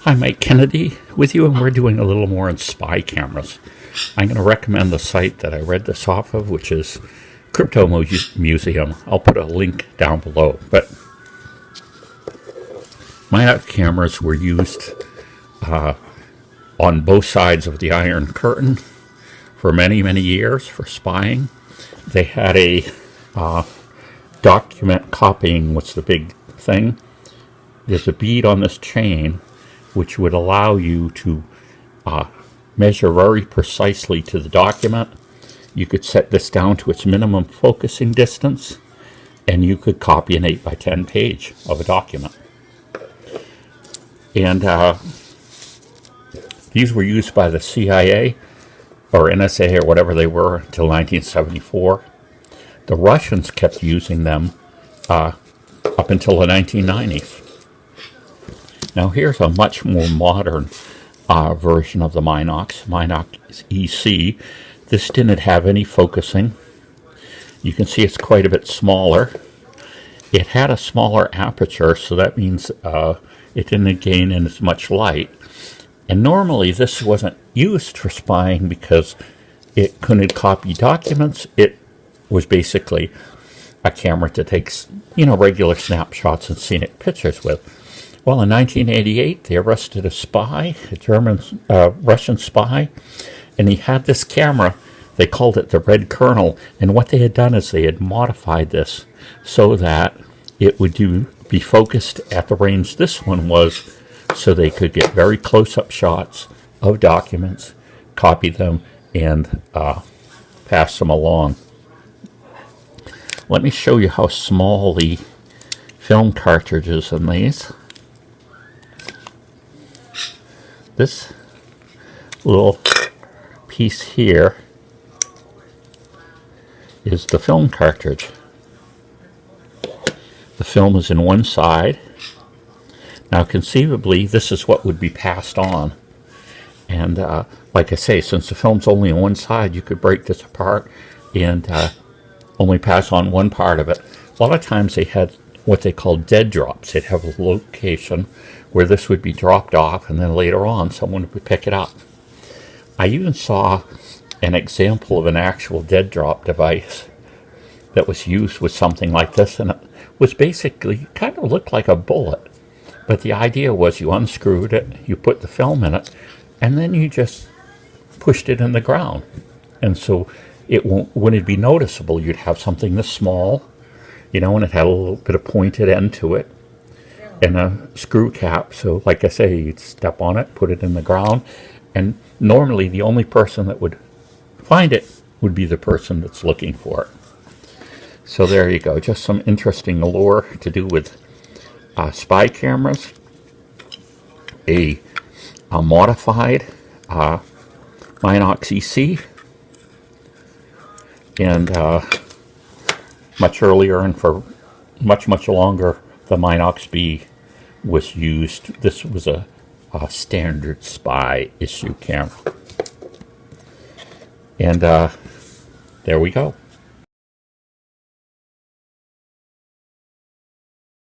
Hi, Mike Kennedy with you, and we're doing a little more on spy cameras. I'm going to recommend the site that I read this off of, which is Crypto Museum. I'll put a link down below. But Minox cameras were used on both sides of the Iron Curtain for many, many years for spying. They had a document copying was the big thing. There's a bead on this chain which would allow you to measure very precisely to the document. You could set this down to its minimum focusing distance, and you could copy an 8x10 page of a document. And these were used by the CIA or NSA or whatever they were until 1974. The Russians kept using them up until the 1990s. Now here's a much more modern version of the Minox EC. This didn't have any focusing. You can see it's quite a bit smaller. It had a smaller aperture, so that means it didn't gain in as much light. And normally this wasn't used for spying because it couldn't copy documents. It was basically a camera to take, regular snapshots and scenic pictures with. Well, in 1988, they arrested a spy, a Russian spy, and he had this camera. They called it the Red Colonel, and what they had done is they had modified this so that it would be focused at the range this one was, so they could get very close-up shots of documents, copy them, and pass them along. Let me show you how small the film cartridge is in these. This little piece here is the film cartridge. The film is in one side. Now conceivably this is what would be passed on. And like I say, since the film's only on one side, you could break this apart and only pass on one part of it. A lot of times they had what they call dead drops. They'd have a location where this would be dropped off, and then later on someone would pick it up. I even saw an example of an actual dead drop device that was used with something like this, and it was basically kind of looked like a bullet. But the idea was you unscrewed it, you put the film in it, and then you just pushed it in the ground. And so it wouldn't be noticeable. You'd have something this small, and it had a little bit of pointed end to it, and a screw cap. So like I say, you'd step on it, put it in the ground, and normally the only person that would find it would be the person that's looking for it. So there you go, just some interesting lore to do with spy cameras. A modified Minox EC, and much earlier and for much longer the Minox B was used. This was a standard spy issue camera. And there we go.